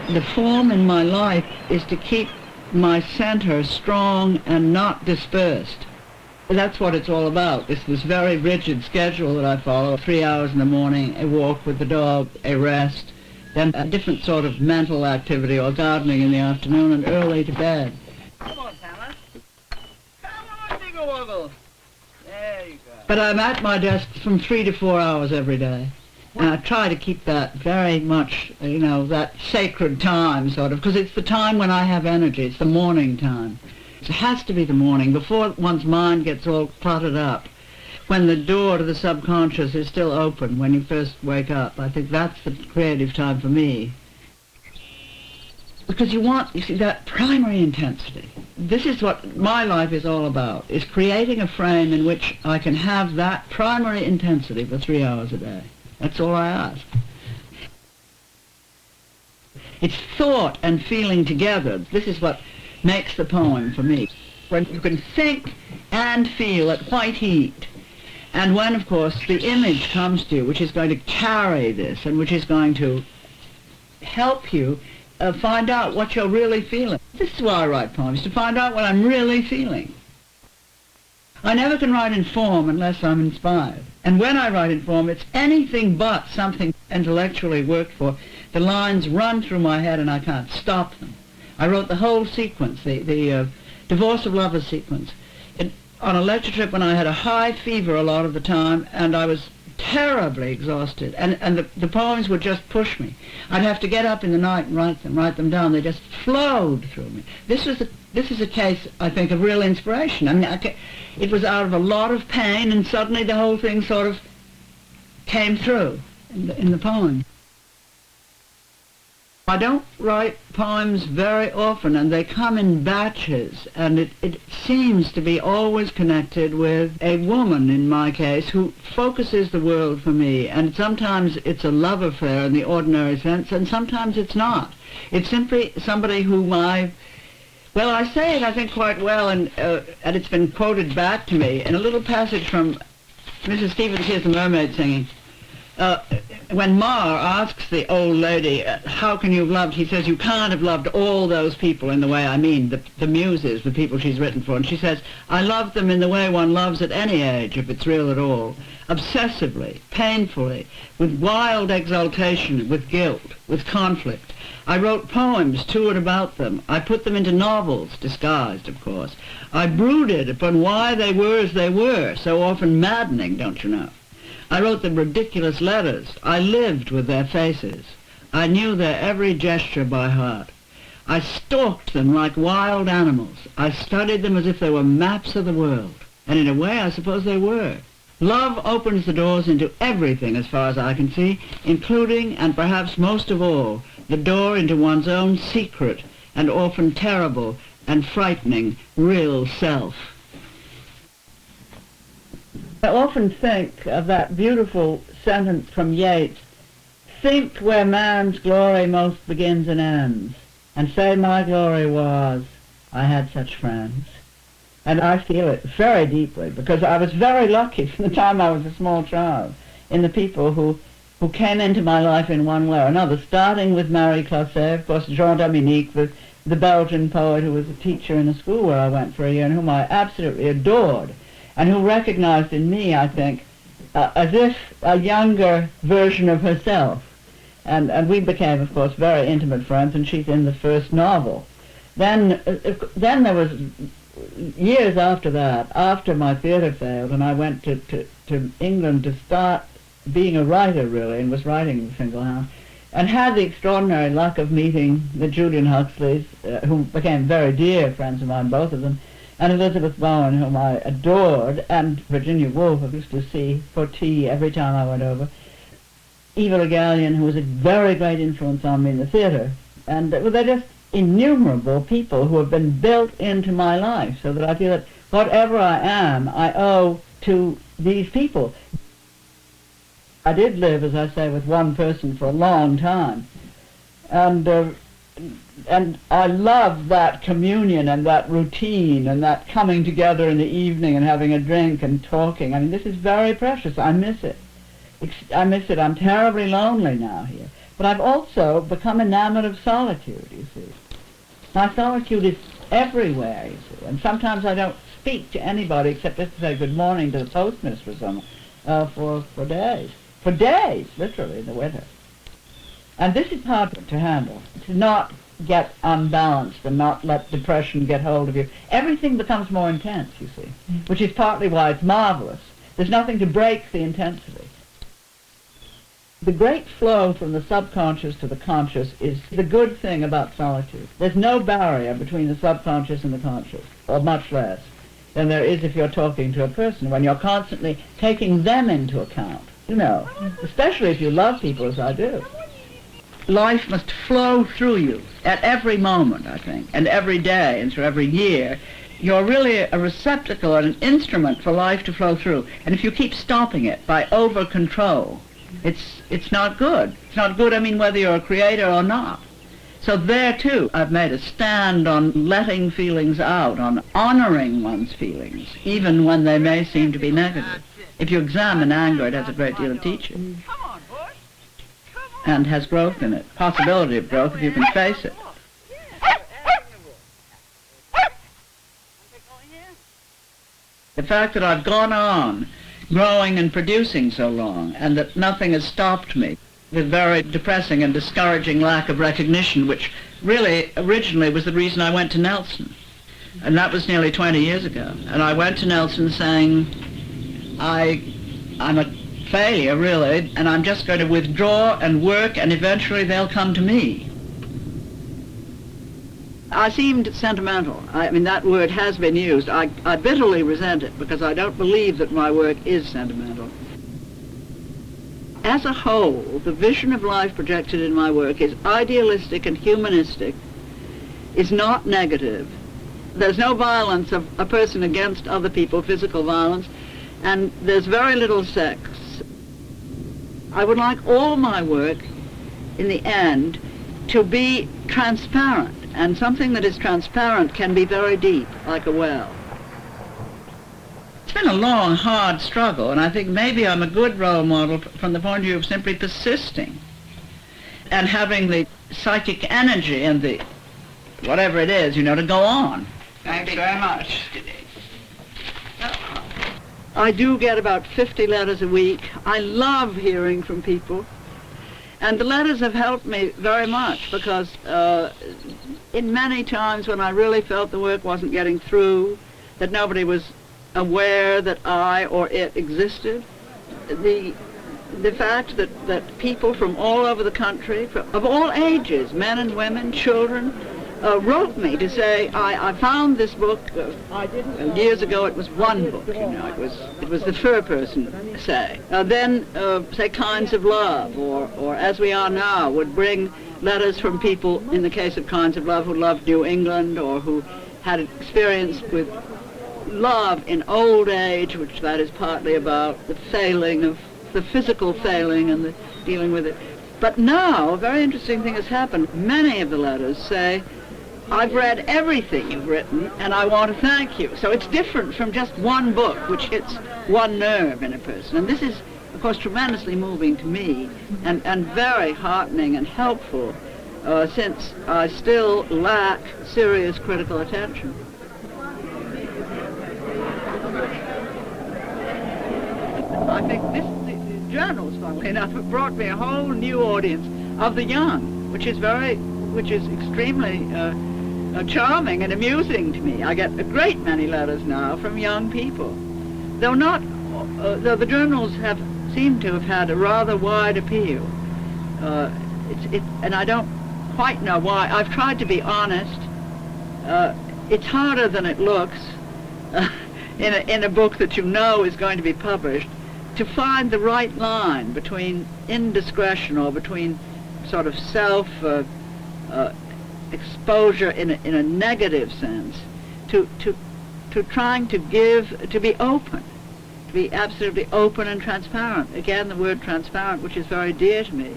The form in my life is to keep my center strong and not dispersed. That's what it's all about. It's this very rigid schedule that I follow. 3 hours in the morning, a walk with the dog, a rest, then a different sort of mental activity or gardening in the afternoon, and early to bed. Come on, Thomas. Come on, Diggle-Woggle. There you go. But I'm at my desk from 3 to 4 hours every day. And I try to keep that very much, you know, that sacred time, sort of, because it's the time when I have energy. It's the morning time. It has to be the morning, before one's mind gets all cluttered up. When the door to the subconscious is still open, when you first wake up. I think that's the creative time for me. Because you see, that primary intensity. This is what my life is all about, is creating a frame in which I can have that primary intensity for 3 hours a day. That's all I ask. It's thought and feeling together. This is what makes the poem for me. When you can think and feel at white heat, and when, of course, the image comes to you, which is going to carry this, and which is going to help you find out what you're really feeling. This is why I write poems, to find out what I'm really feeling. I never can write in form unless I'm inspired. And when I write in form, it's anything but something intellectually worked for. The lines run through my head and I can't stop them. I wrote the whole sequence, the Divorce of Lovers sequence, on a lecture trip when I had a high fever a lot of the time, and I was terribly exhausted, and the poems would just push me. I'd have to get up in the night and write them down. They just flowed through me. This is a case, I think, of real inspiration. I mean, it was out of a lot of pain, and suddenly the whole thing sort of came through in the poem. I don't write poems very often, and they come in batches, and it seems to be always connected with a woman, in my case, who focuses the world for me, and sometimes it's a love affair in the ordinary sense, and sometimes it's not. It's simply somebody whom I say it, I think, quite well, and it's been quoted back to me in a little passage from Mrs. Stevens Hears the Mermaid Singing. When Mar asks the old lady, how can you have loved, he says, you can't have loved all those people in the way I mean, the muses, the people she's written for. And she says, I love them in the way one loves at any age, if it's real at all, obsessively, painfully, with wild exaltation, with guilt, with conflict. I wrote poems to and about them. I put them into novels, disguised, of course. I brooded upon why they were as they were, so often maddening, don't you know. I wrote them ridiculous letters. I lived with their faces. I knew their every gesture by heart. I stalked them like wild animals. I studied them as if they were maps of the world. And in a way, I suppose they were. Love opens the doors into everything as far as I can see, including, and perhaps most of all, the door into one's own secret and often terrible and frightening real self. I often think of that beautiful sentence from Yeats, think where man's glory most begins and ends, and say my glory was, I had such friends. And I feel it very deeply, because I was very lucky from the time I was a small child in the people who came into my life in one way or another, starting with Marie Clauset, of course, Jean Dominique, the Belgian poet who was a teacher in the school where I went for a year and whom I absolutely adored, and who recognized in me, I think, as if a younger version of herself. And we became, of course, very intimate friends, and she's in the first novel. Then there was, years after that, after my theatre failed, and I went to England to start being a writer, really, and was writing The Single Hound, and had the extraordinary luck of meeting the Julian Huxleys, who became very dear friends of mine, both of them, and Elizabeth Bowen, whom I adored, and Virginia Woolf, I used to see for tea every time I went over, Eva Le Gallienne, who was a very great influence on me in the theatre. And they're just innumerable people who have been built into my life, so that I feel that whatever I am, I owe to these people. I did live, as I say, with one person for a long time, and I love that communion and that routine and that coming together in the evening and having a drink and talking. I mean, this is very precious. I miss it. I miss it. I'm terribly lonely now here. But I've also become enamored of solitude, you see. My solitude is everywhere, you see, and sometimes I don't speak to anybody except just to say good morning to the postmistress for days. For days, literally, in the winter. And this is hard to handle, to not get unbalanced and not let depression get hold of you. Everything becomes more intense, you see, which is partly why it's marvelous. There's nothing to break the intensity. The great flow from the subconscious to the conscious is the good thing about solitude. There's no barrier between the subconscious and the conscious, or much less than there is if you're talking to a person, when you're constantly taking them into account, you know, especially if you love people as I do. Life must flow through you at every moment, I think, and every day and through every year. You're really a receptacle and an instrument for life to flow through. And if you keep stopping it by over-control, it's not good. It's not good, I mean, whether you're a creator or not. So there, too, I've made a stand on letting feelings out, on honoring one's feelings, even when they may seem to be negative. If you examine anger, it has a great deal to teach you. And has growth in it, possibility of growth if you can face it. The fact that I've gone on growing and producing so long, and that nothing has stopped me, with very depressing and discouraging lack of recognition, which really originally was the reason I went to Nelson. And that was nearly 20 years ago. And I went to Nelson saying, I'm a failure, really, and I'm just going to withdraw and work, and eventually they'll come to me. I seemed sentimental. I mean, that word has been used. I bitterly resent it because I don't believe that my work is sentimental. As a whole, the vision of life projected in my work is idealistic and humanistic, is not negative. There's no violence of a person against other people, physical violence, and there's very little sex. I would like all my work, in the end, to be transparent, and something that is transparent can be very deep, like a well. It's been a long, hard struggle, and I think maybe I'm a good role model from the point of view of simply persisting and having the psychic energy and the whatever it is, you know, to go on. Thanks very much. I do get about 50 letters a week. I love hearing from people. And the letters have helped me very much because in many times when I really felt the work wasn't getting through, that nobody was aware that I or it existed, the fact that people from all over the country, of all ages, men and women, children, wrote me to say, I found this book, years ago it was one book, you know, it was the fur person, say. Then, say, Kinds of Love, or As We Are Now, would bring letters from people, in the case of Kinds of Love, who loved New England, or who had experience with love in old age, which that is partly about the failing of, the physical failing and the dealing with it. But now, a very interesting thing has happened. Many of the letters say, I've read everything you've written, and I want to thank you. So it's different from just one book, which hits one nerve in a person. And this is, of course, tremendously moving to me, and very heartening and helpful, since I still lack serious critical attention. I think the journals, funnily enough, have brought me a whole new audience of the young, which is extremely charming and amusing to me. I get a great many letters now from young people, though the journals seem to have had a rather wide appeal. And I don't quite know why. I've tried to be honest. It's harder than it looks in a book that you know is going to be published, to find the right line between indiscretion or between sort of self exposure in a negative sense, to trying to be open, to be absolutely open and transparent. Again, the word transparent, which is very dear to me.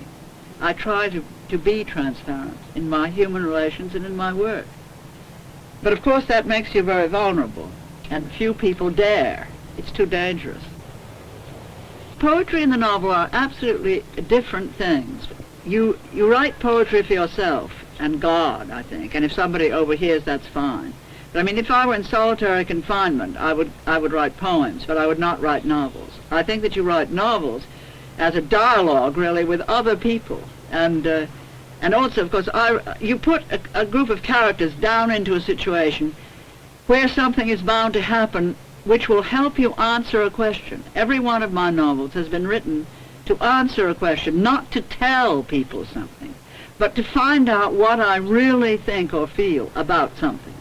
I try to be transparent in my human relations and in my work. But of course that makes you very vulnerable, and few people dare. It's too dangerous. Poetry and the novel are absolutely different things. you write poetry for yourself and God, I think, and if somebody overhears, that's fine. But I mean, if I were in solitary confinement, I would write poems, but I would not write novels. I think that you write novels as a dialogue, really, with other people, and also, of course, you put a group of characters down into a situation where something is bound to happen which will help you answer a question. Every one of my novels has been written to answer a question, not to tell people something, but to find out what I really think or feel about something.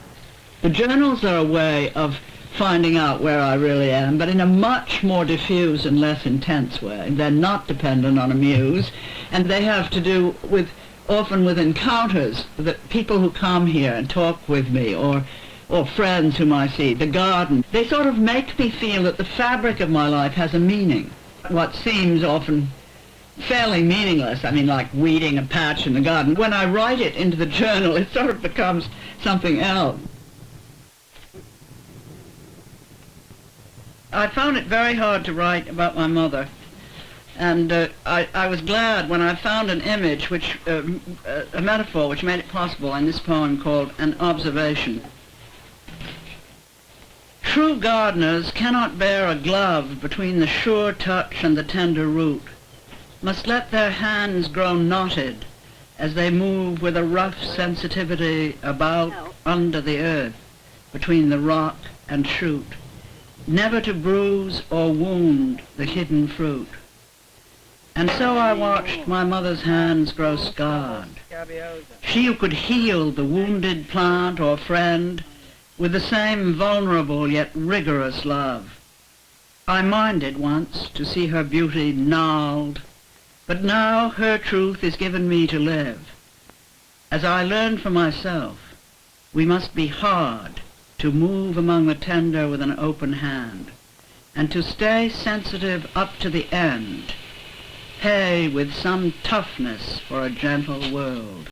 The journals are a way of finding out where I really am, but in a much more diffuse and less intense way. They're not dependent on a muse, and they have to do with, often with encounters, that people who come here and talk with me, or friends whom I see, the garden. They sort of make me feel that the fabric of my life has a meaning. What seems often fairly meaningless, I mean, like weeding a patch in the garden, when I write it into the journal, it sort of becomes something else. I found it very hard to write about my mother, and I was glad when I found an image, which a metaphor which made it possible in this poem called An Observation. True gardeners cannot bear a glove between the sure touch and the tender root, must let their hands grow knotted as they move with a rough sensitivity about under the earth, between the rock and shoot, never to bruise or wound the hidden fruit. And so I watched my mother's hands grow scarred. She who could heal the wounded plant or friend with the same vulnerable yet rigorous love. I minded once to see her beauty gnarled, but now her truth is given me to live. As I learned for myself, we must be hard to move among the tender with an open hand, and to stay sensitive up to the end, pay with some toughness for a gentle world.